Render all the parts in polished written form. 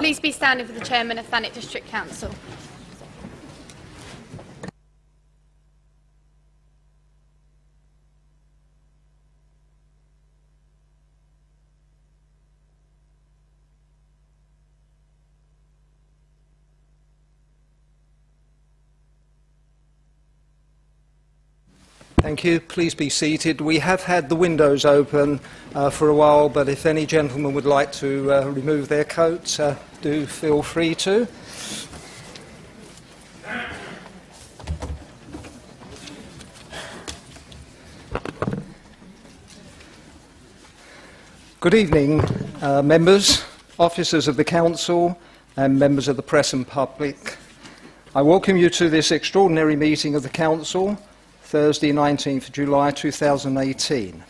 Please be standing for the Chairman of Thanet District Council. Thank you. Please be seated. We have had the windows open for a while, but if any gentleman would like to remove their coats, do feel free to. Good evening, members, officers of the Council and members of the press and public. I welcome you to this extraordinary meeting of the Council, Thursday, 19th of July 2018.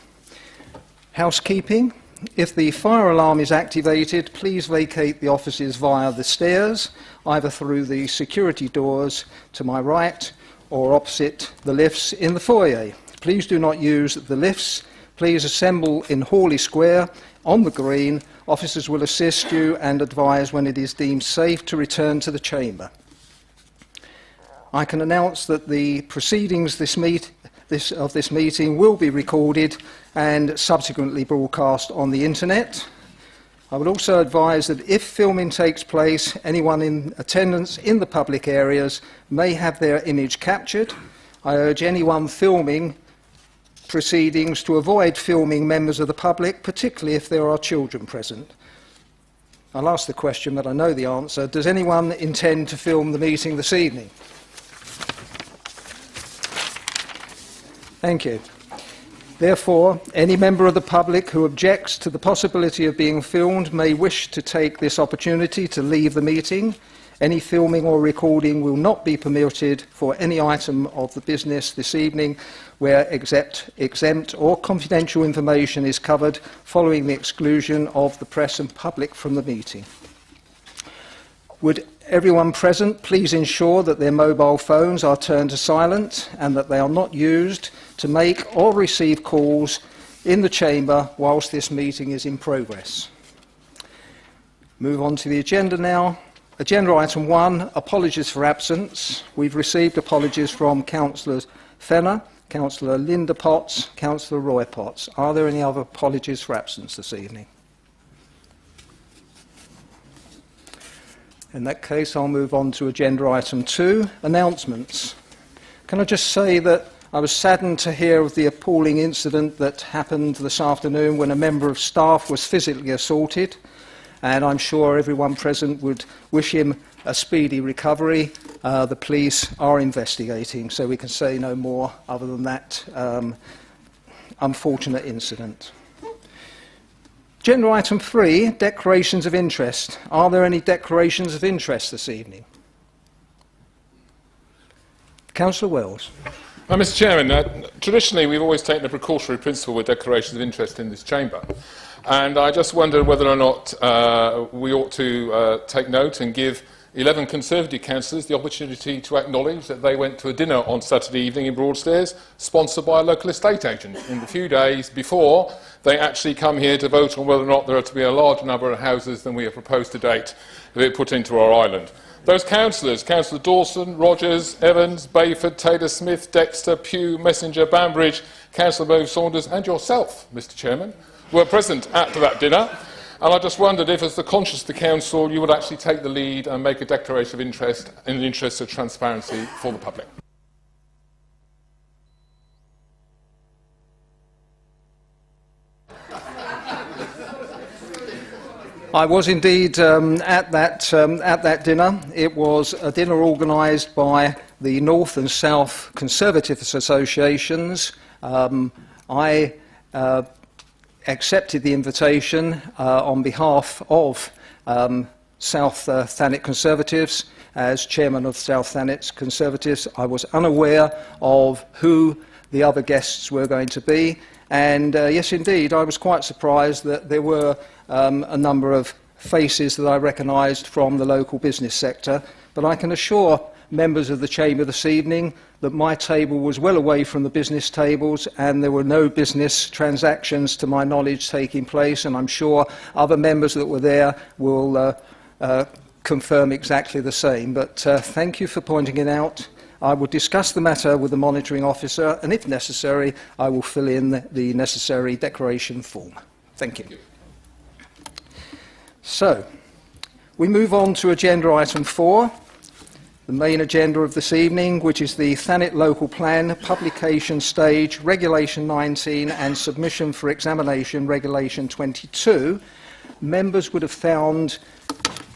Housekeeping. If the fire alarm is activated, please vacate the offices via the stairs, either through the security doors to my right or opposite the lifts in the foyer. Please do not use the lifts. Please assemble in Hawley Square on the green. Officers will assist you and advise when it is deemed safe to return to the chamber. I can announce that the proceedings of this meeting will be recorded and subsequently broadcast on the internet. I would also advise that if filming takes place, anyone in attendance in the public areas may have their image captured. I urge anyone filming proceedings to avoid filming members of the public, particularly if there are children present. I'll ask the question, but I know the answer. Does anyone intend to film the meeting this evening? Thank you. Therefore, any member of the public who objects to the possibility of being filmed may wish to take this opportunity to leave the meeting. Any filming or recording will not be permitted for any item of the business this evening where exempt or confidential information is covered following the exclusion of the press and public from the meeting. Would everyone present please ensure that their mobile phones are turned to silent and that they are not used to make or receive calls in the chamber whilst this meeting is in progress. Move on to the agenda now. Agenda item 1, apologies for absence. We've received apologies from Councillor Fenner, Councillor Linda Potts, Councillor Roy Potts. Are there any other apologies for absence this evening? In that case, I'll move on to agenda item 2, announcements. Can I just say that I was saddened to hear of the appalling incident that happened this afternoon when a member of staff was physically assaulted, and I'm sure everyone present would wish him a speedy recovery. The police are investigating, so we can say no more other than that unfortunate incident. Agenda item 3, declarations of interest. Are there any declarations of interest this evening? Councillor Wells. Mr Chairman, traditionally we've always taken a precautionary principle with declarations of interest in this chamber. And I just wonder whether or not we ought to take note and give 11 Conservative councillors the opportunity to acknowledge that they went to a dinner on Saturday evening in Broadstairs, sponsored by a local estate agent, in the few days before they actually come here to vote on whether or not there are to be a larger number of houses than we have proposed to date to be put into our island. Those councillors, Councillor Dawson, Rogers, Evans, Bayford, Taylor-Smith, Dexter, Pugh, Messenger, Banbridge, Councillor Move Saunders and yourself, Mr Chairman, were present at that dinner. And I just wondered if, as the conscience of the Council, you would actually take the lead and make a declaration of interest in the interest of transparency for the public. I was indeed at that dinner. It was a dinner organised by the North and South Conservative Associations. I accepted the invitation on behalf of South Thanet Conservatives. As chairman of South Thanet Conservatives, I was unaware of who the other guests were going to be, and yes indeed I was quite surprised that there were a number of faces that I recognised from the local business sector, but I can assure members of the chamber this evening that my table was well away from the business tables and there were no business transactions to my knowledge taking place, and I'm sure other members that were there will confirm exactly the same, but thank you for pointing it out. I will discuss the matter with the monitoring officer, and if necessary, I will fill in the necessary declaration form. Thank you. So, we move on to agenda item 4, the main agenda of this evening, which is the Thanet Local Plan, Publication Stage, Regulation 19 and Submission for Examination, Regulation 22. Members would have found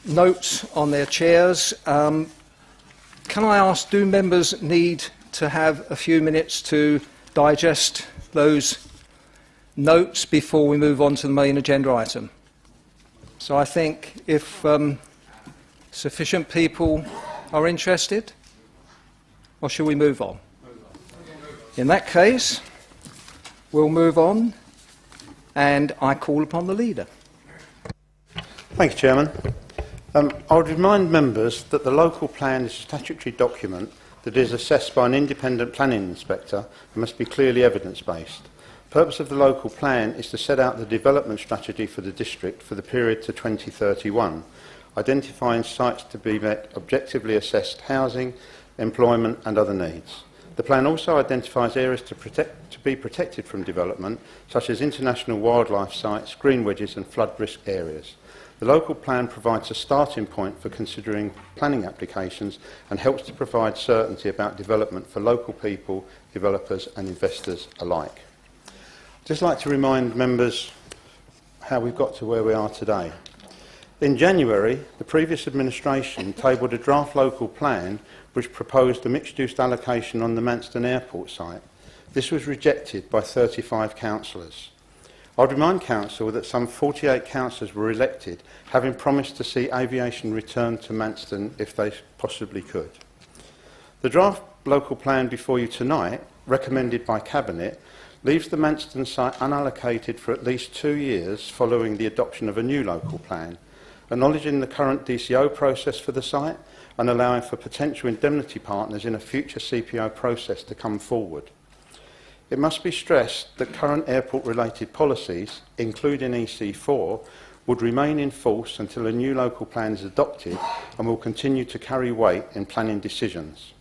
notes on their chairs. Can I ask, do members need to have a few minutes to digest those notes before we move on to the main agenda item? So I think if sufficient people are interested, or shall we move on? In that case, we'll move on, and I call upon the leader. Thank you, Chairman. I would remind members that the local plan is a statutory document that is assessed by an independent planning inspector and must be clearly evidence-based. The purpose of the local plan is to set out the development strategy for the district for the period to 2031, identifying sites to be met objectively assessed housing, employment and other needs. The plan also identifies areas to be protected from development, such as international wildlife sites, green wedges and flood risk areas. The local plan provides a starting point for considering planning applications and helps to provide certainty about development for local people, developers and investors alike. I'd just like to remind members how we've got to where we are today. In January, the previous administration tabled a draft local plan which proposed a mixed-use allocation on the Manston Airport site. This was rejected by 35 councillors. I'd remind Council that some 48 councillors were elected, having promised to see aviation return to Manston if they possibly could. The draft local plan before you tonight, recommended by Cabinet, leaves the Manston site unallocated for at least 2 years following the adoption of a new local plan, acknowledging the current DCO process for the site and allowing for potential indemnity partners in a future CPO process to come forward. It must be stressed that current airport-related policies, including EC4, would remain in force until a new local plan is adopted and will continue to carry weight in planning decisions.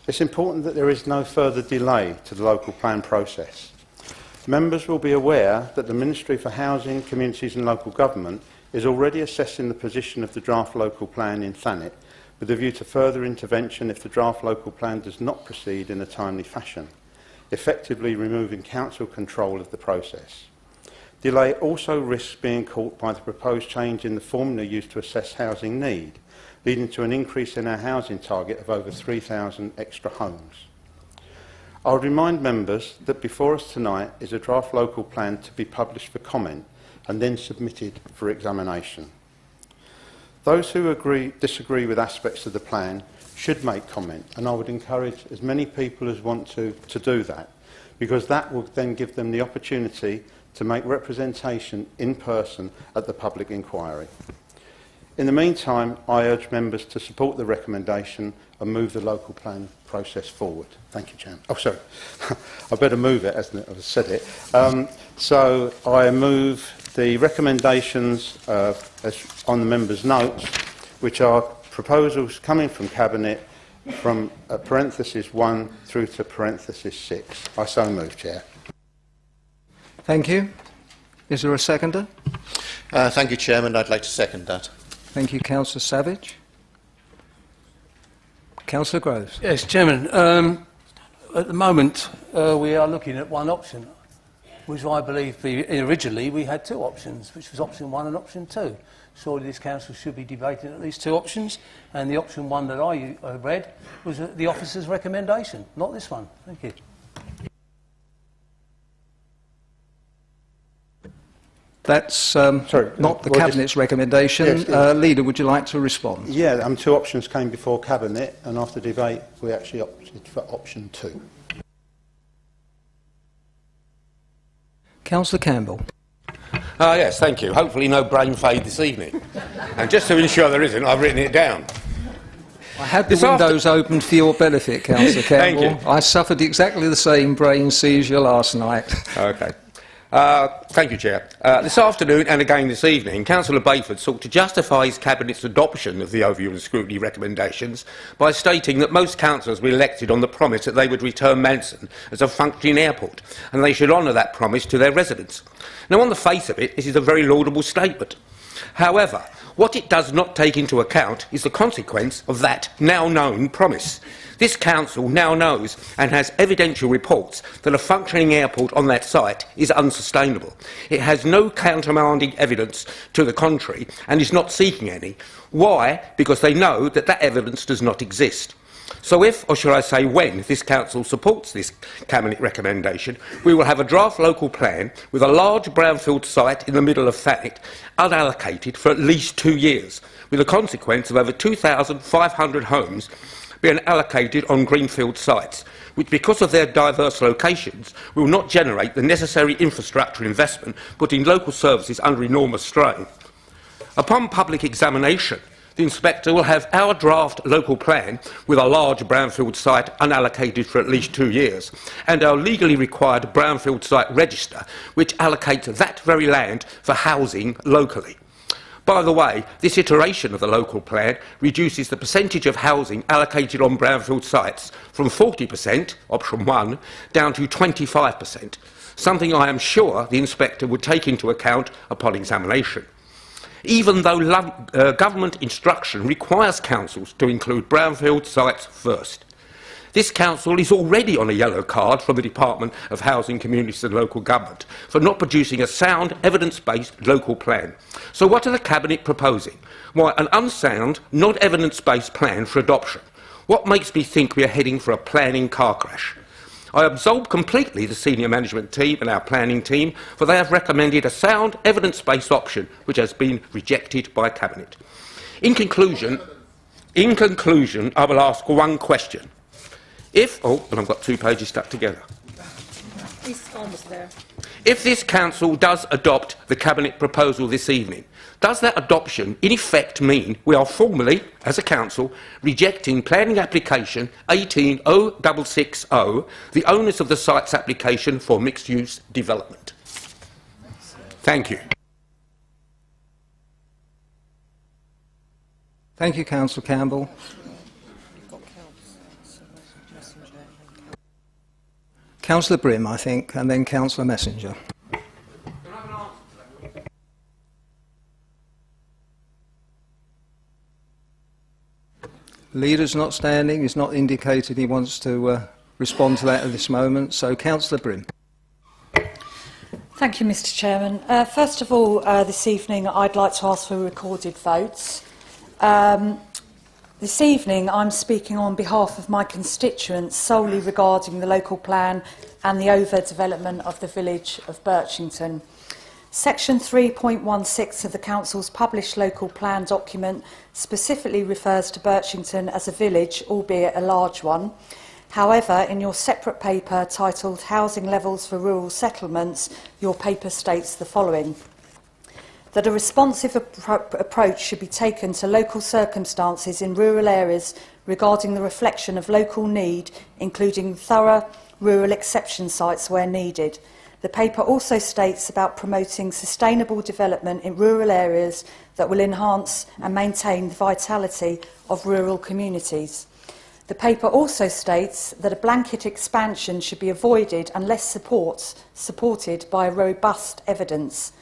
It's important that there is no further delay to the local plan process. Members will be aware that the Ministry for Housing, Communities and Local Government is already assessing the position of the draft local plan in Thanet with a view to further intervention if the draft local plan does not proceed in a timely fashion, effectively removing council control of the process. Delay also risks being caught by the proposed change in the formula used to assess housing need, leading to an increase in our housing target of over 3,000 extra homes. I would remind members that before us tonight is a draft local plan to be published for comment and then submitted for examination. Those who disagree with aspects of the plan should make comment, and I would encourage as many people as want to do that, because that will then give them the opportunity to make representation in person at the public inquiry. In the meantime, I urge members to support the recommendation and move the local plan process forward. Thank you, Chairman. Oh, sorry. I better move it, hasn't it? I've said it. So I move the recommendations on the members' notes, which are proposals coming from Cabinet from parenthesis 1 through to parenthesis 6. I so move, Chair. Thank you. Is there a seconder? Thank you, Chairman. I'd like to second that. Thank you, Councillor Savage. Councillor Groves. Yes, Chairman. At the moment, we are looking at one option, which I believe originally we had 2 options, which was option 1 and option 2. Surely this council should be debating at least 2 options, and the option 1 that I read was the officer's recommendation, not this one. Thank you. That's not the Cabinet's recommendation. Yes. Leader, would you like to respond? Yeah, 2 options came before Cabinet, and after debate we actually opted for option 2. Councillor Campbell. Yes, thank you. Hopefully no brain fade this evening. And just to ensure there isn't, I've written it down. I had the windows opened for your benefit, Councillor Campbell. Thank you. I suffered exactly the same brain seizure last night. Okay. Thank you, Chair. This afternoon and again this evening, Councillor Bayford sought to justify his Cabinet's adoption of the overview and scrutiny recommendations by stating that most councillors were elected on the promise that they would return Manson as a functioning airport and they should honour that promise to their residents. Now, on the face of it, this is a very laudable statement. However, what it does not take into account is the consequence of that now-known promise. This council now knows and has evidential reports that a functioning airport on that site is unsustainable. It has no countermanding evidence to the contrary and is not seeking any. Why? Because they know that that evidence does not exist. So if, or should I say when, this council supports this Cabinet recommendation, we will have a draft local plan with a large brownfield site in the middle of Thanet unallocated for at least 2 years, with a consequence of over 2,500 homes being allocated on greenfield sites, which, because of their diverse locations, will not generate the necessary infrastructure investment, putting local services under enormous strain. Upon public examination, the inspector will have our draft local plan with a large brownfield site unallocated for at least 2 years, and our legally required brownfield site register, which allocates that very land for housing locally. By the way, this iteration of the local plan reduces the percentage of housing allocated on brownfield sites from 40%, option 1, down to 25%, something I am sure the inspector would take into account upon examination. Even though government instruction requires councils to include brownfield sites first. This council is already on a yellow card from the Department of Housing, Communities and Local Government for not producing a sound, evidence-based local plan. So what are the Cabinet proposing? Why, an unsound, not evidence-based plan for adoption. What makes me think we are heading for a planning car crash? I absolve completely the senior management team and our planning team, for they have recommended a sound, evidence-based option which has been rejected by Cabinet. In conclusion, I will ask one question. And I've got 2 pages stuck together. He's almost there. If this council does adopt the Cabinet proposal this evening, does that adoption in effect mean we are formally, as a council, rejecting planning application 180660, the onus of the site's application for mixed-use development? Thank you. Thank you, Councillor Campbell. Councillor Brim, I think, and then Councillor Messenger. Leader's not standing. He's not indicated he wants to respond to that at this moment. So, Councillor Brim. Thank you, Mr. Chairman. First of all, this evening, I'd like to ask for recorded votes. This evening, I'm speaking on behalf of my constituents solely regarding the local plan and the overdevelopment of the village of Birchington. Section 3.16 of the Council's published local plan document specifically refers to Birchington as a village, albeit a large one. However, in your separate paper titled Housing Levels for Rural Settlements, your paper states the following: that a responsive approach should be taken to local circumstances in rural areas regarding the reflection of local need, including thorough rural exception sites where needed. The paper also states about promoting sustainable development in rural areas that will enhance and maintain the vitality of rural communities. The paper also states that a blanket expansion should be avoided unless supported by robust evidence.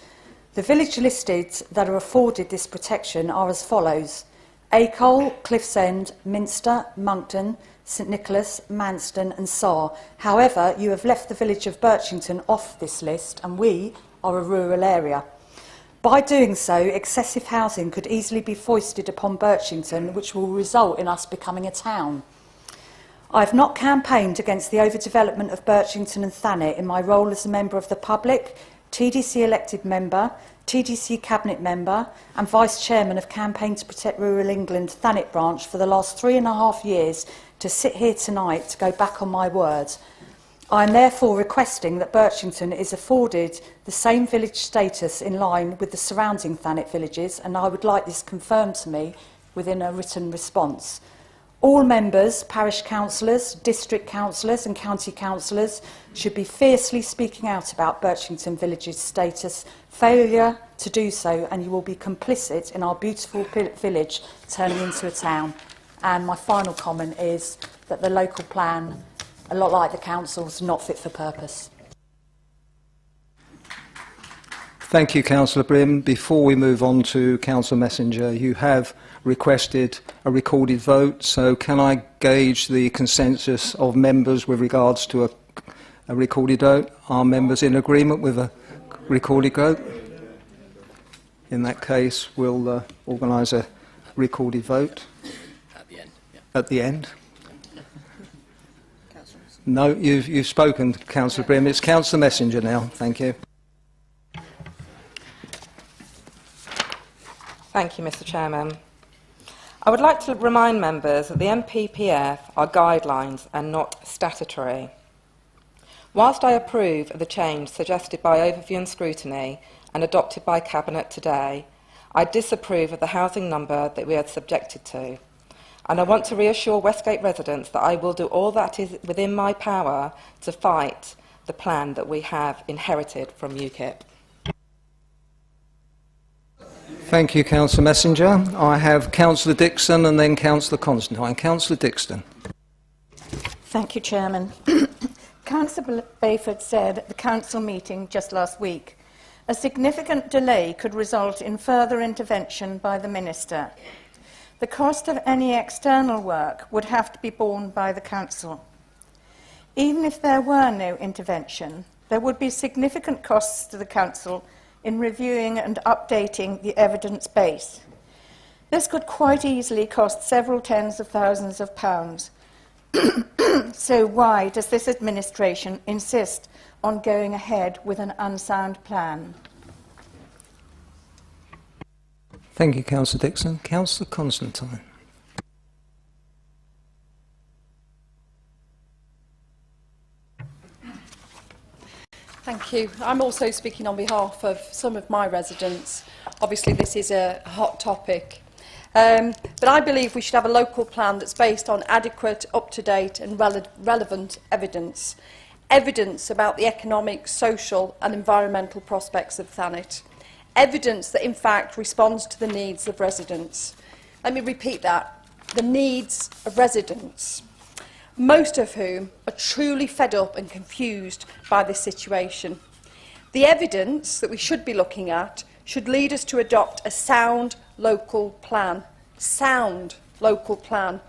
The village listed that are afforded this protection are as follows: Acol, Cliffsend, Minster, Monkton, St Nicholas, Manston and Sarr. However, you have left the village of Birchington off this list, and we are a rural area. By doing so, excessive housing could easily be foisted upon Birchington, which will result in us becoming a town. I have not campaigned against the overdevelopment of Birchington and Thanet in my role as a member of the public, TDC elected member, TDC Cabinet member and Vice Chairman of Campaign to Protect Rural England Thanet branch for the last 3.5 years to sit here tonight to go back on my word. I am therefore requesting that Birchington is afforded the same village status in line with the surrounding Thanet villages, and I would like this confirmed to me within a written response. All members, parish councillors, district councillors and county councillors should be fiercely speaking out about Birchington Village's status. Failure to do so and you will be complicit in our beautiful village turning into a town. And my final comment is that the local plan, a lot like the council's, not fit for purpose. Thank you, Councillor Brim. Before we move on to Councillor Messenger, you have requested a recorded vote, so can I gauge the consensus of members with regards to a recorded vote? Are members in agreement with a recorded vote? In that case, we'll organise a recorded vote. At the end. Yeah. At the end? No, you've spoken, Councillor Brim. It's Councillor Messenger now. Thank you. Thank you, Mr. Chairman. I would like to remind members that the MPPF are guidelines and not statutory. Whilst I approve of the change suggested by overview and scrutiny and adopted by Cabinet today, I disapprove of the housing number that we are subjected to. And I want to reassure Westgate residents that I will do all that is within my power to fight the plan that we have inherited from UKIP. Thank you, Councillor Messenger. I have Councillor Dixon and then Councillor Constantine. Councillor Dixon. Thank you, Chairman. Councillor Bayford said at the council meeting just last week, a significant delay could result in further intervention by the Minister. The cost of any external work would have to be borne by the council. Even if there were no intervention, there would be significant costs to the council in reviewing and updating the evidence base. This could quite easily cost several tens of thousands of pounds. So why does this administration insist on going ahead with an unsound plan? Thank you, Councillor Dixon. Councillor Constantine. Thank you. I'm also speaking on behalf of some of my residents. Obviously, this is a hot topic. But I believe we should have a local plan that's based on adequate, up-to-date and relevant evidence. Evidence about the economic, social and environmental prospects of Thanet. Evidence that, in fact, responds to the needs of residents. Let me repeat that. The needs of residents, most of whom are truly fed up and confused by this situation. The evidence that we should be looking at should lead us to adopt a sound local plan. Sound local plan.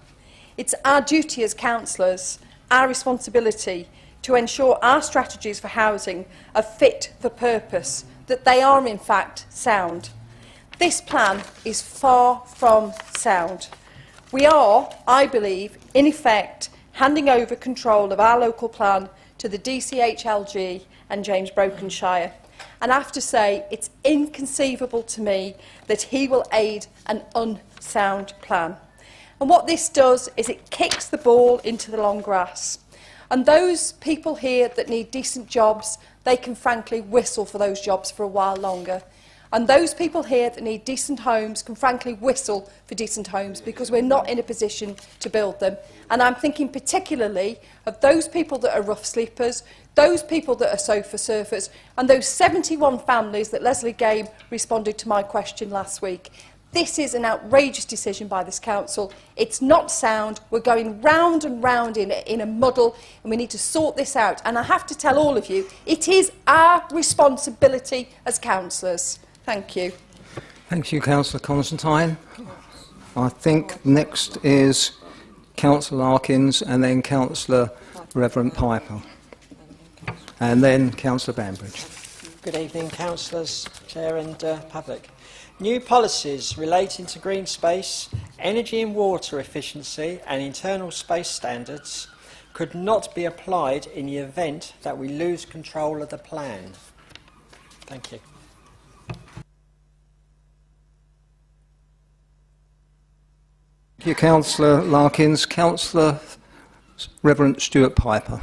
It's our duty as councillors, our responsibility to ensure our strategies for housing are fit for purpose, that they are in fact sound. This plan is far from sound. We are, I believe, in effect, handing over control of our local plan to the DCHLG and James Brokenshire. And I have to say, it's inconceivable to me that he will aid an unsound plan. And what this does is it kicks the ball into the long grass. And those people here that need decent jobs, they can frankly whistle for those jobs for a while longer. And those people here that need decent homes can frankly whistle for decent homes because we're not in a position to build them. And I'm thinking particularly of those people that are rough sleepers, those people that are sofa surfers, and those 71 families that Leslie Game responded to my question last week. This is an outrageous decision by this council. It's not sound. We're going round and round in a muddle, and we need to sort this out. And I have to tell all of you, it is our responsibility as councillors. Thank you. Thank you, Councillor Constantine. I think next is Councillor Larkins and then Councillor Reverend Piper. And then Councillor Bambridge. Good evening, councillors, chair and public. New policies relating to green space, energy and water efficiency and internal space standards could not be applied in the event that we lose control of the plan. Thank you. Thank you, Councillor Larkins. Councillor Reverend Stuart Piper.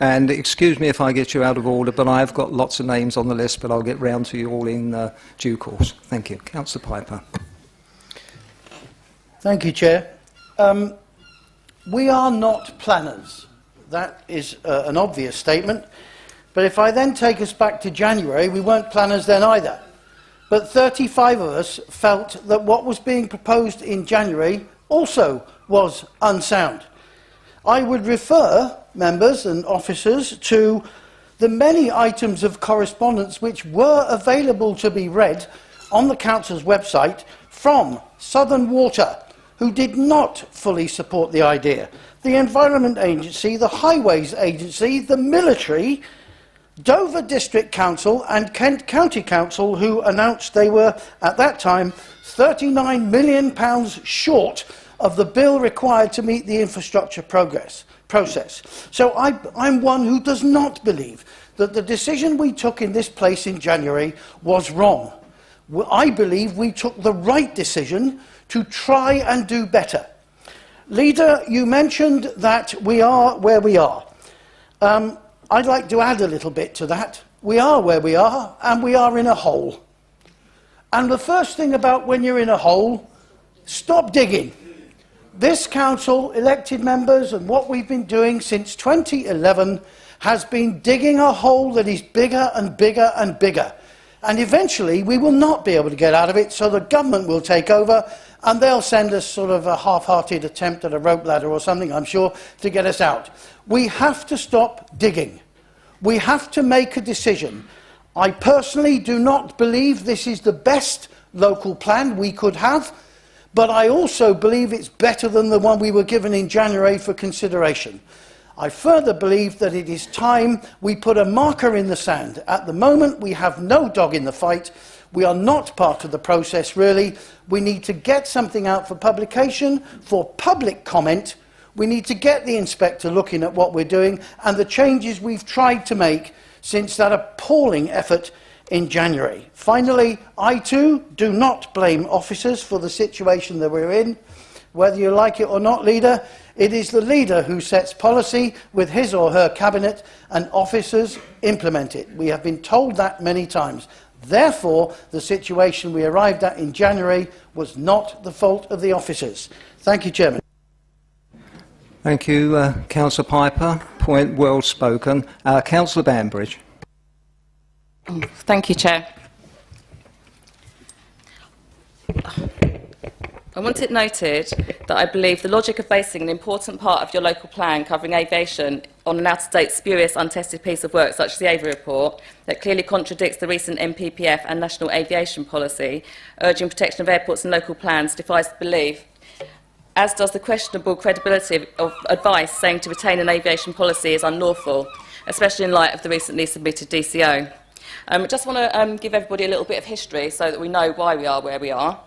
And excuse me if I get you out of order, but I've got lots of names on the list, but I'll get round to you all in due course. Thank you. Councillor Piper. Thank you, Chair. we are not planners. That is an obvious statement. But if I then take us back to January, we weren't planners then either. But 35 of us felt that what was being proposed in January also was unsound. I would refer members and officers to the many items of correspondence which were available to be read on the Council's website from Southern Water, who did not fully support the idea, the Environment Agency, the Highways Agency, the military, Dover District Council and Kent County Council, who announced they were, at that time, £39 million short of the bill required to meet the infrastructure process. So I'm one who does not believe that the decision we took in this place in January was wrong. I believe we took the right decision to try and do better. Leader, you mentioned that we are where we are. I'd like to add a little bit to that. We are where we are, and we are in a hole. And the first thing about when you're in a hole, stop digging. This council, elected members, and what we've been doing since 2011 has been digging a hole that is bigger and bigger and bigger. And eventually we will not be able to get out of it, so the government will take over and they'll send us sort of a half-hearted attempt at a rope ladder or something, I'm sure, to get us out. We have to stop digging. We have to make a decision. I personally do not believe this is the best local plan we could have, but I also believe it's better than the one we were given in January for consideration. I further believe that it is time we put a marker in the sand. At the moment, we have no dog in the fight. We are not part of the process, really. We need to get something out for publication, for public comment. We need to get the inspector looking at what we're doing and the changes we've tried to make since that appalling effort in January. Finally, I too do not blame officers for the situation that we're in. Whether you like it or not, Leader, it is the leader who sets policy with his or her cabinet, and officers implement it. We have been told that many times. Therefore, the situation we arrived at in January was not the fault of the officers. Thank you, Chairman. Thank you, Councillor Piper. Point well spoken. Councillor Banbridge. Thank you, Chair. I want it noted that I believe the logic of basing an important part of your local plan covering aviation on an out-of-date, spurious, untested piece of work such as the Avey Report that clearly contradicts the recent MPPF and National Aviation Policy, urging protection of airports and local plans, defies belief, as does the questionable credibility of advice saying to retain an aviation policy is unlawful, especially in light of the recently submitted DCO. I just want to give everybody a little bit of history so that we know why we are where we are.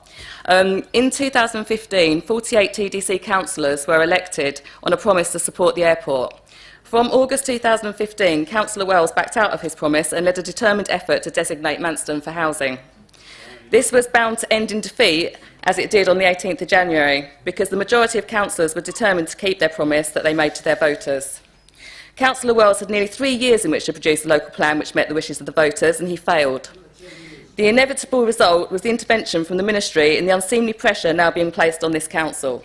In 2015, 48 TDC councillors were elected on a promise to support the airport. From August 2015, Councillor Wells backed out of his promise and led a determined effort to designate Manston for housing. This was bound to end in defeat, as it did on the 18th of January, because the majority of councillors were determined to keep their promise that they made to their voters. Councillor Wells had nearly 3 years in which to produce a local plan which met the wishes of the voters, and he failed. The inevitable result was the intervention from the Ministry and the unseemly pressure now being placed on this council.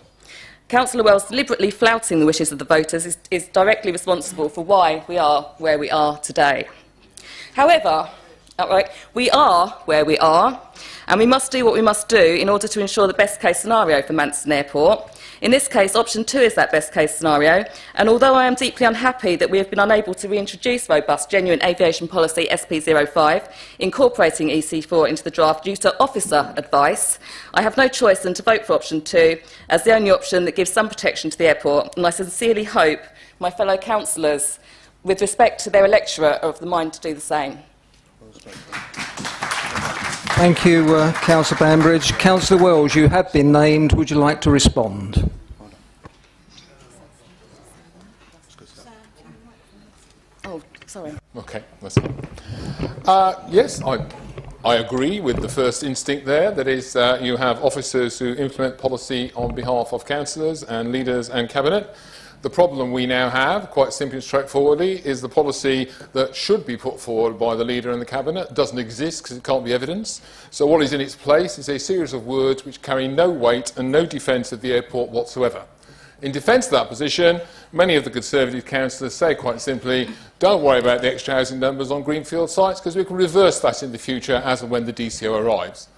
Councillor Wells deliberately flouting the wishes of the voters is directly responsible for why we are where we are today. However, we are where we are, and we must do what we must do in order to ensure the best case scenario for Manston Airport. In this case, option 2 is that best case scenario, and although I am deeply unhappy that we have been unable to reintroduce robust, genuine aviation policy SP05, incorporating EC4 into the draft due to officer advice, I have no choice than to vote for option 2 as the only option that gives some protection to the airport, and I sincerely hope my fellow councillors, with respect to their electorate, are of the mind to do the same. Thank you, Councillor Banbridge. Councillor Wells, you have been named. Would you like to respond? Oh, sorry. Okay, that's fine. Yes, I agree with the first instinct there. That is, you have officers who implement policy on behalf of councillors and leaders and cabinet. The problem we now have, quite simply and straightforwardly, is the policy that should be put forward by the leader and the cabinet doesn't exist because it can't be evidence. So what is in its place is a series of words which carry no weight and no defence of the airport whatsoever. In defence of that position, many of the Conservative councillors say quite simply, don't worry about the extra housing numbers on greenfield sites because we can reverse that in the future as and when the DCO arrives.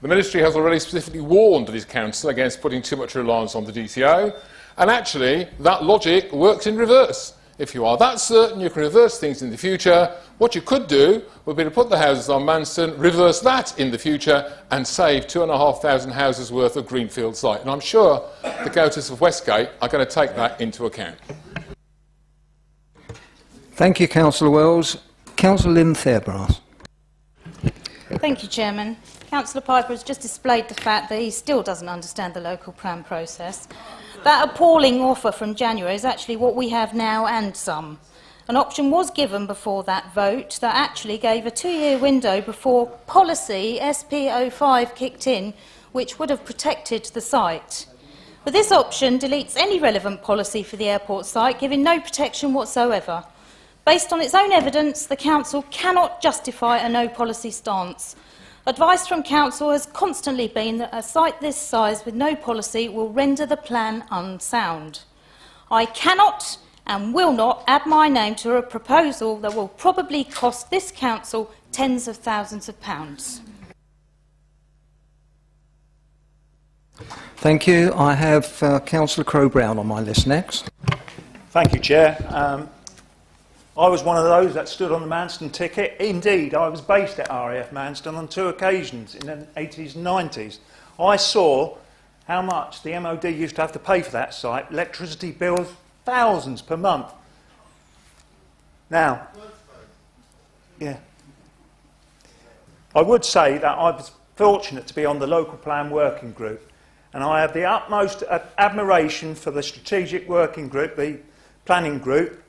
The Ministry has already specifically warned this council against putting too much reliance on the DCO, and actually that logic works in reverse. If you are that certain you can reverse things in the future, what you could do would be to put the houses on Manston, reverse that in the future, and save 2,500 houses worth of greenfield site. And I'm sure the Countess of Westgate are going to take that into account. Thank you, Councillor Wells. Councillor Lynn Fairbrass. Thank you, Chairman. Councillor Piper has just displayed the fact that he still doesn't understand the local plan process. That appalling offer from January is actually what we have now and some. An option was given before that vote that actually gave a 2-year window before policy SP05 kicked in, which would have protected the site. But this option deletes any relevant policy for the airport site, giving no protection whatsoever. Based on its own evidence, the Council cannot justify a no-policy stance. Advice from Council has constantly been that a site this size with no policy will render the plan unsound. I cannot and will not add my name to a proposal that will probably cost this Council tens of thousands of pounds. Thank you. I have Councillor Crowe-Brown on my list next. Thank you, Chair. I was one of those that stood on the Manston ticket. Indeed, I was based at RAF Manston on 2 occasions in the 80s and 90s. I saw how much the MOD used to have to pay for that site. Electricity bills, thousands per month. Now, yeah, I would say that I was fortunate to be on the local plan working group, and I have the utmost admiration for the strategic working group, the planning group,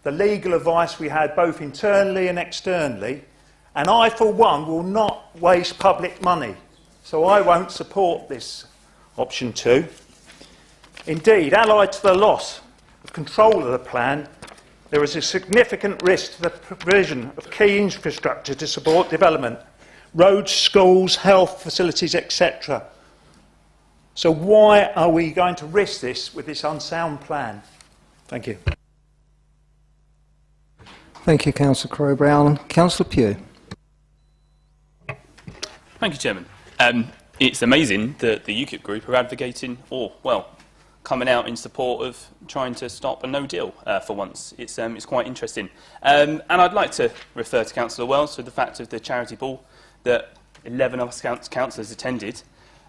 the legal advice we had both internally and externally, and I for one will not waste public money, so I won't support this option 2. Indeed, allied to the loss of control of the plan, there is a significant risk to the provision of key infrastructure to support development, roads, schools, health facilities, etc. So why are we going to risk this with this unsound plan? Thank you. Thank you, Councillor Crowe-Brown. Councillor Pugh. Thank you, Chairman. It's amazing that the UKIP group are advocating, or, well, coming out in support of trying to stop a no-deal for once. It's quite interesting. And I'd like to refer to Councillor Wells to the fact of the charity ball that 11 of us councillors attended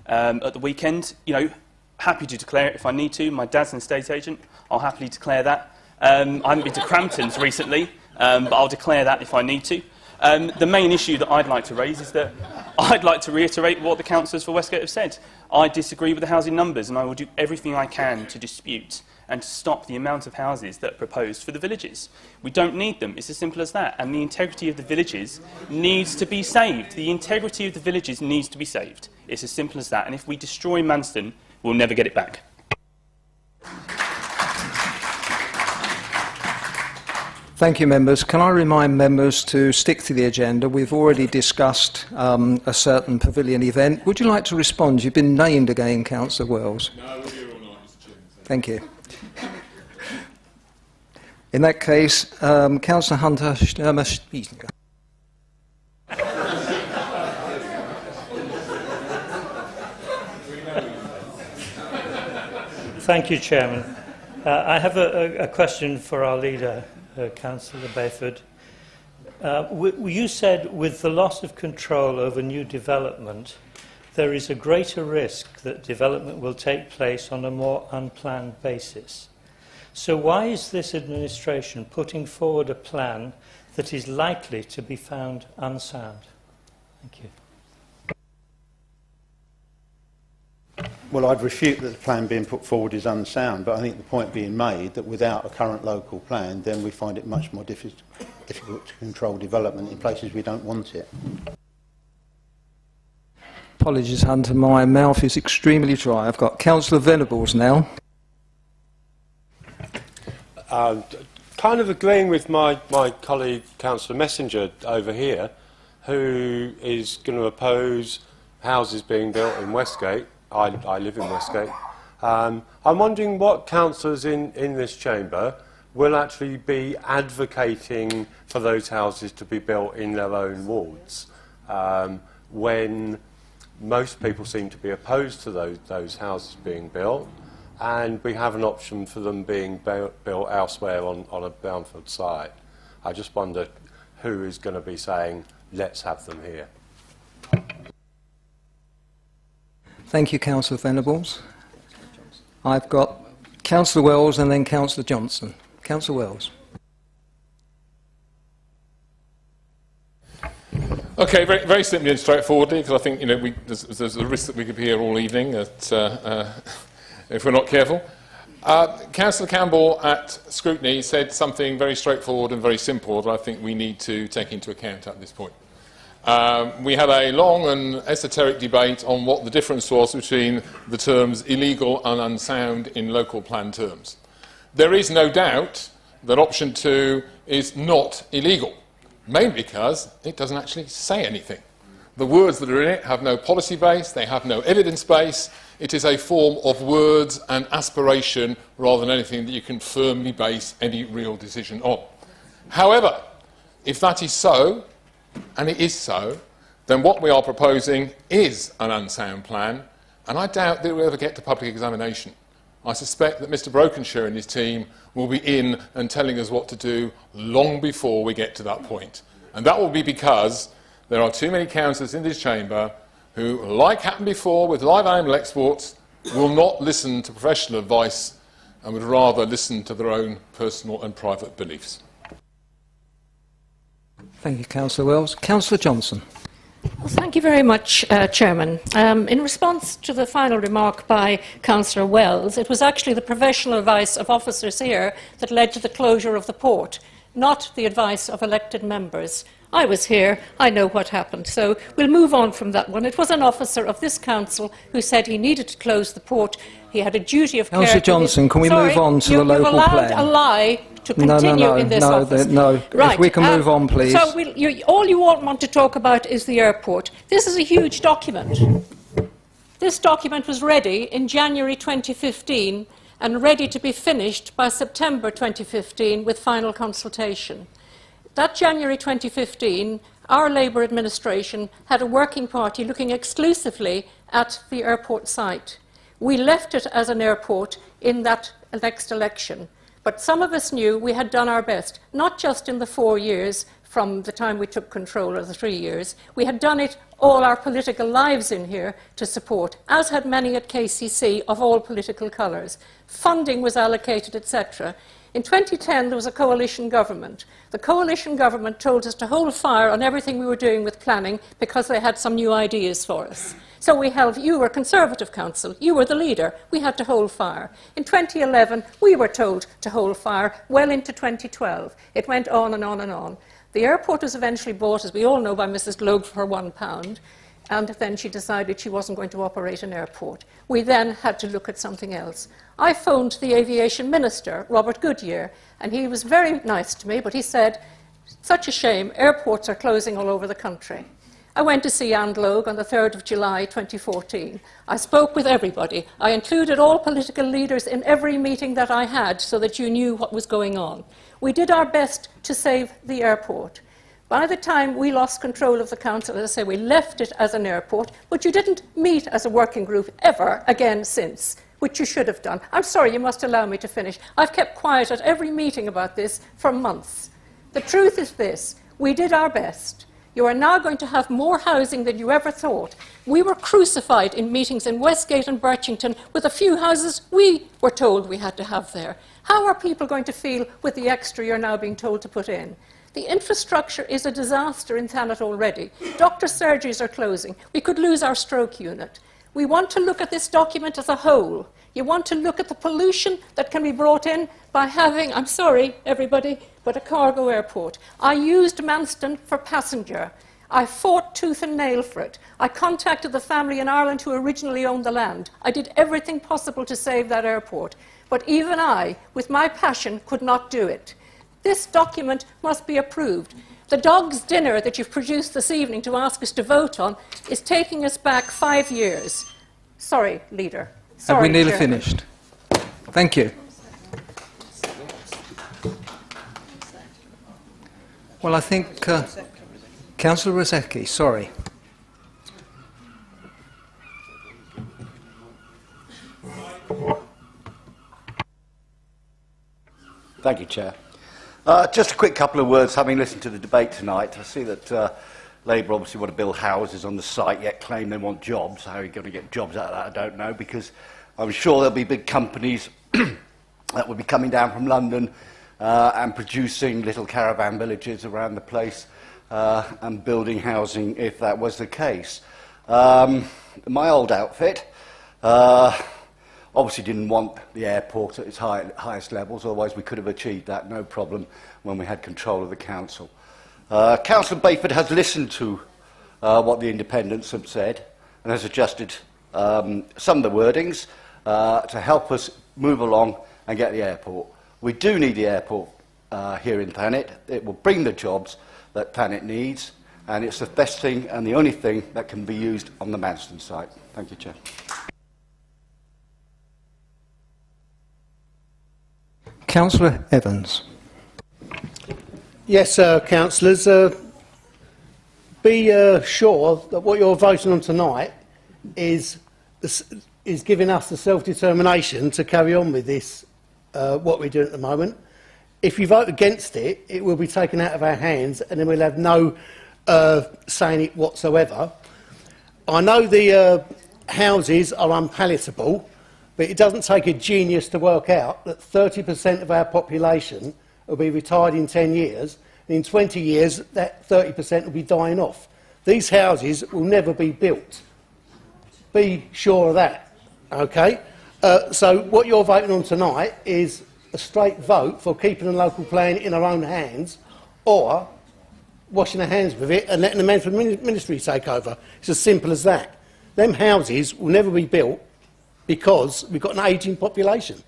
at the weekend. You know, happy to declare it if I need to. My dad's an estate agent. I'll happily declare that. I haven't been to Crampton's recently, but I'll declare that if I need to. The main issue that I'd like to raise is that I'd like to reiterate what the councillors for Westgate have said. I disagree with the housing numbers, and I will do everything I can to dispute and to stop the amount of houses that are proposed for the villages. We don't need them. It's as simple as that. And the integrity of the villages needs to be saved. The integrity of the villages needs to be saved. It's as simple as that. And if we destroy Manston, we'll never get it back. Thank you, members. Can I remind members to stick to the agenda? We've already discussed a certain pavilion event. Would you like to respond? You've been named again, Councillor Wells. No, we're here all night, Mr. Chairman. Thank you. In that case, Councillor Hunter Stürmer-Spieslinger. Thank you, Chairman. I have a question for our leader, Councillor Bayford. You said with the loss of control over new development, there is a greater risk that development will take place on a more unplanned basis. So why is this administration putting forward a plan that is likely to be found unsound? Thank you. Well, I'd refute that the plan being put forward is unsound, but I think the point being made that without a current local plan, then we find it much more difficult to control development in places we don't want it. Apologies, Hunter, my mouth is extremely dry. I've got Councillor Venables now. Kind of agreeing with my colleague Councillor Messenger over here, who is going to oppose houses being built in Westgate. I live in Westgate. I'm wondering what councillors in this chamber will actually be advocating for those houses to be built in their own wards, when most people seem to be opposed to those houses being built, and we have an option for them being built elsewhere on a brownfield site. I just wonder who is going to be saying, let's have them here. Thank you, Councillor Venables. I've got Councillor Wells and then Councillor Johnson. Councillor Wells. Okay, very, very simply and straightforwardly, because I think there's a risk that we could be here all evening if we're not careful. Councillor Campbell at Scrutiny said something very straightforward and very simple that I think we need to take into account at this point. We had a long and esoteric debate on what the difference was between the terms illegal and unsound in local plan terms. There is no doubt that option 2 is not illegal, mainly because it doesn't actually say anything. The words that are in it have no policy base, they have no evidence base. It is a form of words and aspiration rather than anything that you can firmly base any real decision on. However, if that is so, and it is so, then what we are proposing is an unsound plan, and I doubt that we'll ever get to public examination. I suspect that Mr Brokenshire and his team will be in and telling us what to do long before we get to that point. And that will be because there are too many councillors in this chamber who, like happened before with live animal exports, will not listen to professional advice and would rather listen to their own personal and private beliefs. Thank you, Councillor Wells. Councillor Johnson. Well, thank you very much, Chairman. In response to the final remark by Councillor Wells, it was actually the professional advice of officers here that led to the closure of the port, not the advice of elected members. I was here, I know what happened, so we'll move on from that one. It was an officer of this council who said he needed to close the port. He had a duty of care. Councillor Johnson, can we move on to the local plan? You've allowed a lie to continue in this office. No, right. If we can move on, please. So all you all want to talk about is the airport. This is a huge document. This document was ready in January 2015 and ready to be finished by September 2015 with final consultation. That January 2015, our Labour administration had a working party looking exclusively at the airport site. We left it as an airport in that next election, but some of us knew we had done our best, not just in the 4 years from the time we took control, or the 3 years. We had done it all our political lives in here to support, as had many at KCC of all political colours. Funding was allocated, etc. In 2010, there was a coalition government. The coalition government told us to hold fire on everything we were doing with planning because they had some new ideas for us. So we held, you were Conservative Council, you were the leader, we had to hold fire. In 2011, we were told to hold fire well into 2012. It went on and on and on. The airport was eventually bought, as we all know, by Mrs Globe for £1, and then she decided she wasn't going to operate an airport. We then had to look at something else. I phoned the aviation minister, Robert Goodyear, and he was very nice to me, but he said, such a shame, airports are closing all over the country. I went to see Anne Logue on the 3rd of July 2014. I spoke with everybody. I included all political leaders in every meeting that I had so that you knew what was going on. We did our best to save the airport. By the time we lost control of the council, as I say, we left it as an airport, but you didn't meet as a working group ever again since, which you should have done. I'm sorry, you must allow me to finish. I've kept quiet at every meeting about this for months. The truth is this, we did our best. You are now going to have more housing than you ever thought. We were crucified in meetings in Westgate and Birchington with a few houses we were told we had to have there. How are people going to feel with the extra you're now being told to put in? The infrastructure is a disaster in Thanet already. Doctor surgeries are closing. We could lose our stroke unit. We want to look at this document as a whole. You want to look at the pollution that can be brought in by having, I'm sorry, everybody, but a cargo airport. I used Manston for passenger. I fought tooth and nail for it. I contacted the family in Ireland who originally owned the land. I did everything possible to save that airport. But even I, with my passion, could not do it. This document must be approved. The dog's dinner that you've produced this evening to ask us to vote on is taking us back 5 years. Sorry, Leader. Have we Sorry, nearly Chair. finished? Thank you. Well, I think Councillor Rosecki, sorry. Thank you, Chair. Just a quick couple of words, having listened to the debate tonight. I see that Labour obviously want to build houses on the site, yet claim they want jobs. How are you going to get jobs out of that? I don't know, because I'm sure there'll be big companies that will be coming down from London and producing little caravan villages around the place and building housing if that was the case. My old outfit obviously didn't want the airport at its highest levels, otherwise we could have achieved that, no problem, when we had control of the council. Councillor Bayford has listened to what the independents have said and has adjusted some of the wordings to help us move along and get the airport. We do need the airport here in Thanet. It will bring the jobs that Thanet needs, and it's the best thing and the only thing that can be used on the Manston site. Thank you, Chair. Councillor Evans. Yes, councillors, be sure that what you're voting on tonight is giving us the self-determination to carry on with this, what we're doing at the moment. If you vote against it, it will be taken out of our hands and then we'll have no say in it whatsoever. I know the houses are unpalatable, but it doesn't take a genius to work out that 30% of our population will be retired in 10 years, and in 20 years that 30% will be dying off. These houses will never be built. Be sure of that, okay? So what you're voting on tonight is a straight vote for keeping the local plan in our own hands, or washing our hands with it and letting the Manfred Ministry take over. It's as simple as that. Them houses will never be built because we've got an ageing population.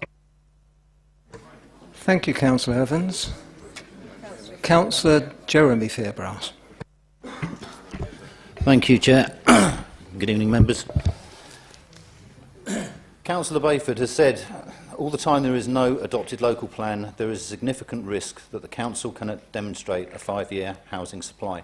Thank you, Councillor Evans. Councillor Jeremy Fairbrass. Thank you, Chair. Good evening, members. Councillor Bayford has said, all the time there is no adopted local plan, there is a significant risk that the Council cannot demonstrate a 5-year housing supply.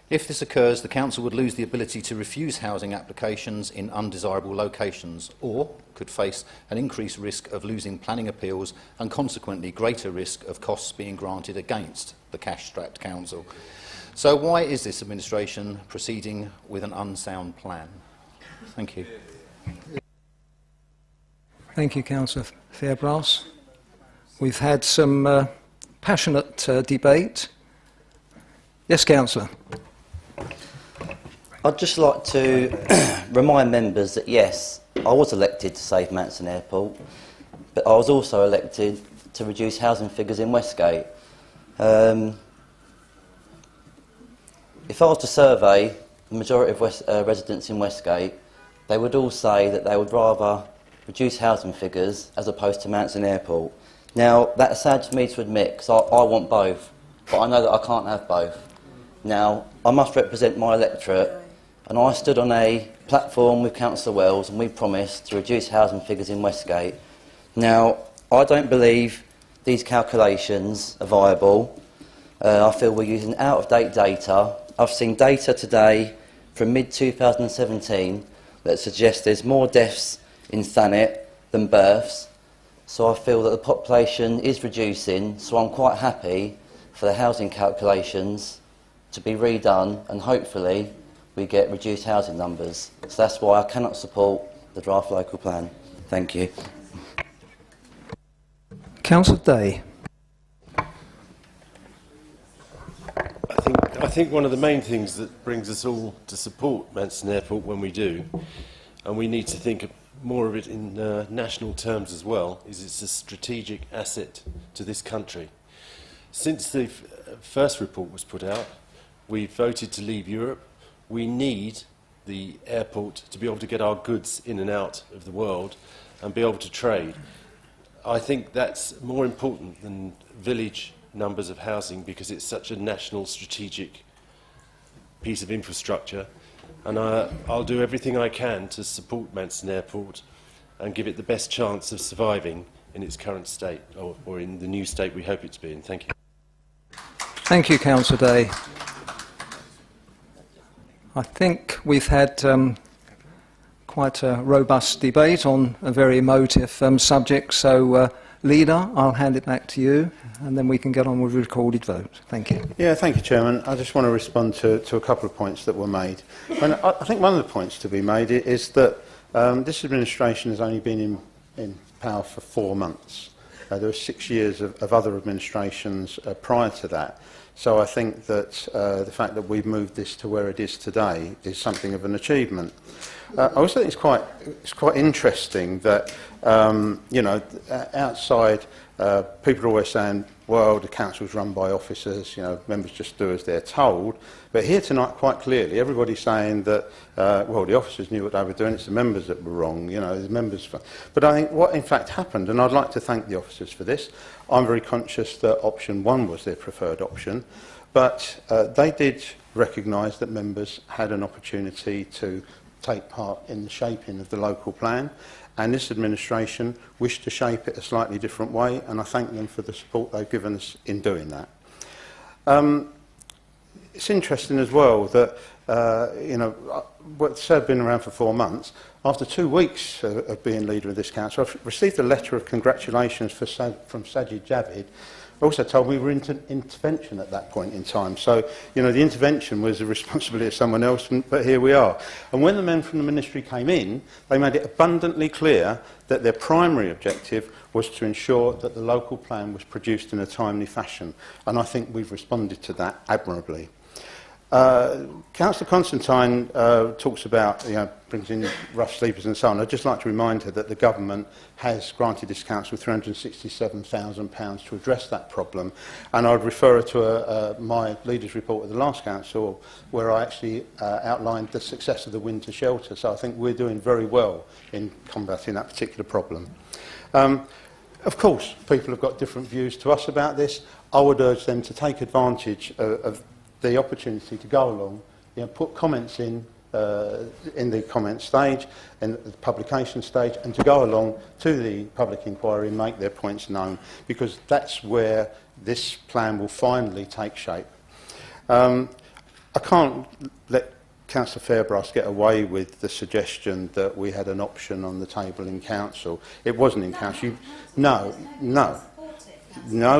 If this occurs, the Council would lose the ability to refuse housing applications in undesirable locations, or could face an increased risk of losing planning appeals and consequently greater risk of costs being granted against the cash-strapped Council. So why is this administration proceeding with an unsound plan? Thank you. Thank you, Councillor Fairbrass. We've had some passionate debate. Yes, Councillor. I'd just like to remind members that, yes, I was elected to save Manston Airport, but I was also elected to reduce housing figures in Westgate. If I was to survey the majority of residents in Westgate, they would all say that they would rather reduce housing figures as opposed to Manston Airport. Now, that's sad for me to admit, because I want both, but I know that I can't have both. Now, I must represent my electorate, and I stood on a platform with Councillor Wells and we promised to reduce housing figures in Westgate. Now, I don't believe these calculations are viable. I feel we're using out-of-date data. I've seen data today from mid-2017 that suggests there's more deaths in Thanet than births. So I feel that the population is reducing, so I'm quite happy for the housing calculations to be redone and hopefully we get reduced housing numbers. So that's why I cannot support the draft local plan. Thank you. Councillor Day. I think one of the main things that brings us all to support Manston Airport when we do, and we need to think more of it in national terms as well, is it's a strategic asset to this country. Since the first report was put out, we voted to leave Europe. We need the airport to be able to get our goods in and out of the world and be able to trade. I think that's more important than village numbers of housing because it's such a national strategic piece of infrastructure. And I'll do everything I can to support Manston Airport and give it the best chance of surviving in its current state, or in the new state we hope it to be in. Thank you. Thank you, Councillor Day. I think we've had quite a robust debate on a very emotive subject, so Leader, I'll hand it back to you, and then we can get on with the recorded vote. Thank you. Yeah, thank you, Chairman. I just want to respond to a couple of points that were made. And I think one of the points to be made is that this administration has only been in power for 4 months. There were 6 years of other administrations prior to that. So I think that the fact that we've moved this to where it is today is something of an achievement. I also think it's quite interesting that, you know, outside people are always saying, well, the council's run by officers, you know, members just do as they're told. But here tonight, quite clearly, everybody's saying that, well, the officers knew what they were doing, it's the members that were wrong, you know, the members. But I think what in fact happened, and I'd like to thank the officers for this, I'm very conscious that option 1 was their preferred option, but they did recognise that members had an opportunity to take part in the shaping of the local plan, and this administration wished to shape it a slightly different way, and I thank them for the support they've given us in doing that. It's interesting as well that, you know, what's been around for 4 months, after 2 weeks of being leader of this council, I've received a letter of congratulations from Sajid Javid. Also told me we were in intervention at that point in time. So, you know, the intervention was the responsibility of someone else, but here we are. And when the men from the ministry came in, they made it abundantly clear that their primary objective was to ensure that the local plan was produced in a timely fashion. And I think we've responded to that admirably. Councillor Constantine talks about, you know, brings in rough sleepers and so on. I'd just like to remind her that the government has granted this council £367,000 to address that problem, and I'd refer her to my leader's report of the last council, where I actually outlined the success of the winter shelter. So I think we're doing very well in combating that particular problem. Of course, people have got different views to us about this. I would urge them to take advantage of the opportunity to go along, you know, put comments in the comment stage, in the publication stage, and to go along to the public inquiry and make their points known, because that's where this plan will finally take shape. I can't let Councillor Fairbrass get away with the suggestion that we had an option on the table in council. It wasn't in council. No,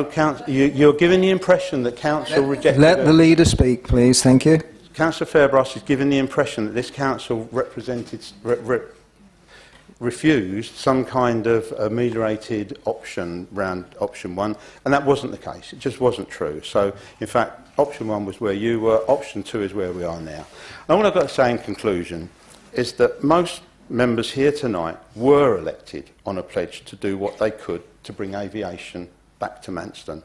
council, you're giving the impression that council rejected. Let the leader speak, please. Thank you. Councillor Fairbrass is giving the impression that this council refused some kind of ameliorated option round option 1, and that wasn't the case. It just wasn't true. So, in fact, option 1 was where you were. Option 2 is where we are now. And what I've got to say in conclusion is that most members here tonight were elected on a pledge to do what they could to bring aviation back to Manston.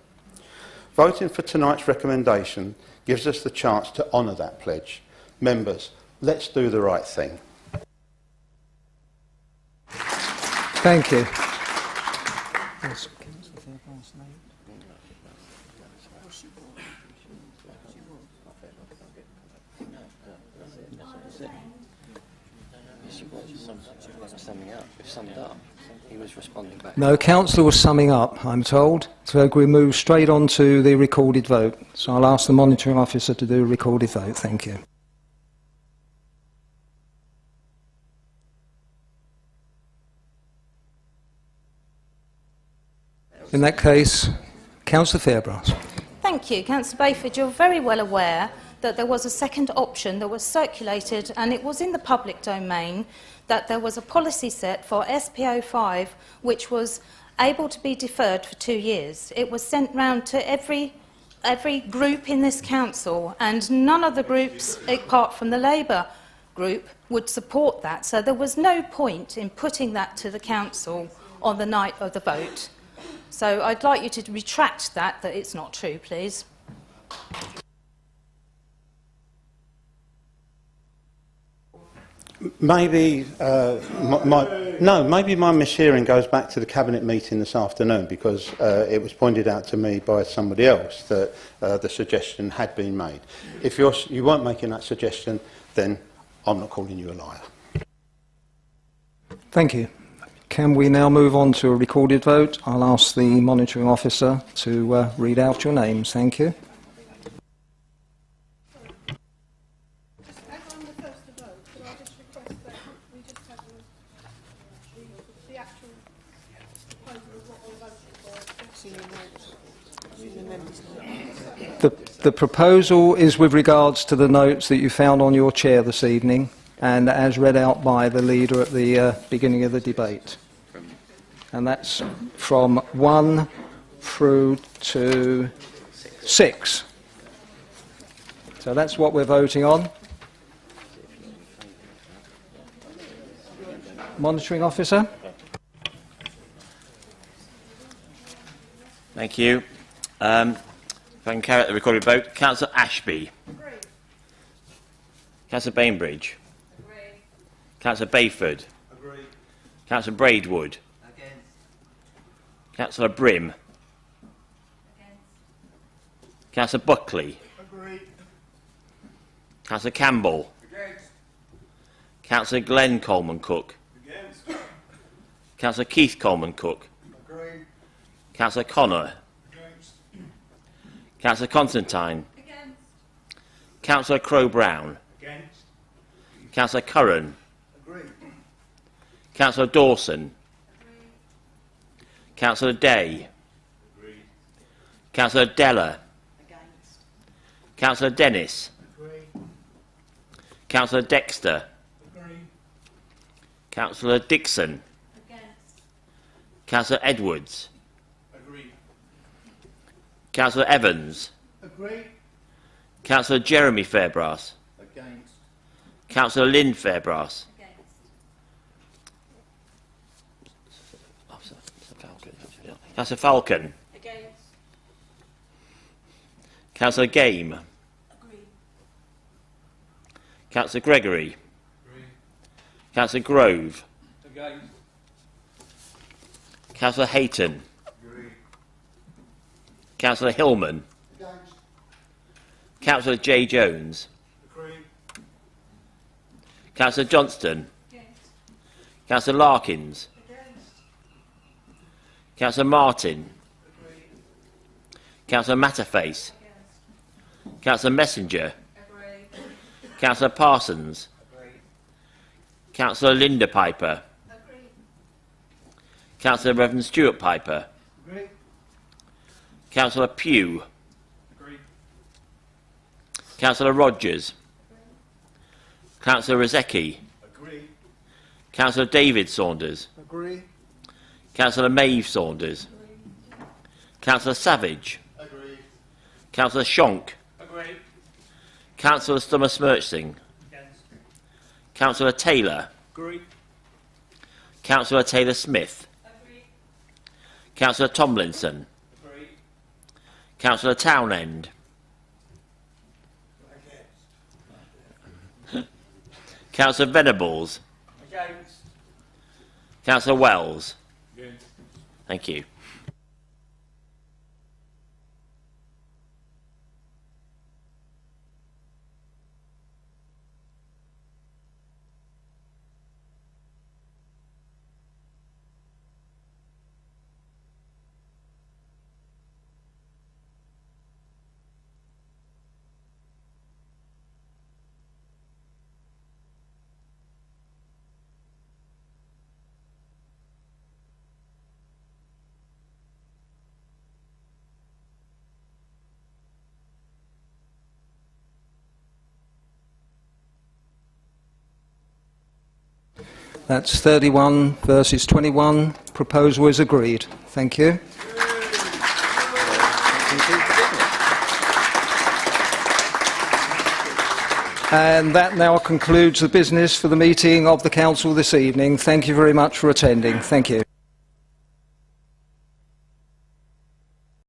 Voting for tonight's recommendation gives us the chance to honour that pledge. Members, let's do the right thing. Thank you. No, Councillor was summing up, I'm told. So we move straight on to the recorded vote. So I'll ask the monitoring officer to do a recorded vote. Thank you. In that case, Councillor Fairbrass. Thank you. Councillor Bayford, you're very well aware that there was a second option that was circulated, and it was in the public domain, that there was a policy set for SPO5 which was able to be deferred for 2 years. It was sent round to every group in this council, and none of the groups, apart from the Labour group, would support that. So there was no point in putting that to the council on the night of the vote. So I'd like you to retract that it's not true, please. Maybe maybe my mishearing goes back to the cabinet meeting this afternoon, because it was pointed out to me by somebody else that the suggestion had been made. If you weren't making that suggestion, then I'm not calling you a liar. Thank you. Can we now move on to a recorded vote? I'll ask the monitoring officer to read out your names. Thank you. The proposal is with regards to the notes that you found on your chair this evening and as read out by the leader at the beginning of the debate. And that's from 1 through to 6. So that's what we're voting on. Monitoring officer? Thank you. If I can carry out the recorded vote. Councillor Ashby. Agree. Councillor Bainbridge. Agree. Councillor Bayford. Agree. Councillor Braidwood. Against. Councillor Brim. Against. Councillor Buckley. Agree. Councillor Campbell. Against. Councillor Glenn Coleman-Cook. Against. Councillor Keith Coleman-Cook. Agree. Councillor Connor. Councillor Constantine. Against. Councillor Crowe-Brown. Against. Councillor Curran. Agree. Councillor Dawson. Agree. Councillor Day. Agree. Councillor Della. Against. Councillor Dennis. Agree. Councillor Dexter. Agree. Councillor Dixon. Against. Councillor Edwards. Councillor Evans. Agree. Councillor Jeremy Fairbrass. Against. Councillor Lynn Fairbrass. Against. Councillor Falcon. Against. Councillor Game. Agree. Councillor Gregory. Agree. Councillor Grove. Against. Councillor Hayton. Councillor Hillman. Against. Councillor J. Jones. Agree. Councillor Johnston. Against. Councillor Larkins. Against. Councillor Martin. Agree. Councillor Matterface. Against. Councillor Messenger. Agree. Councillor Parsons. Agree. Councillor Linda Piper. Agree. Councillor Reverend Stuart Piper. Agree. Councillor Pugh. Agree. Councillor Rogers. Agree. Councillor Rozecki. Agree. Councillor David Saunders. Agree. Councillor Maeve Saunders. Agree. Councillor Savage. Agree. Councillor Shonk. Agree. Councillor Stummer-Smirchsing. Against. Councillor Taylor. Agree. Councillor Taylor-Smith. Agree. Councillor Tomlinson. Councillor Townend. Councillor Venables. Against. Councillor Wells. Against. Thank you. That's 31 versus 21. Proposal is agreed. Thank you. And that now concludes the business for the meeting of the Council this evening. Thank you very much for attending. Thank you.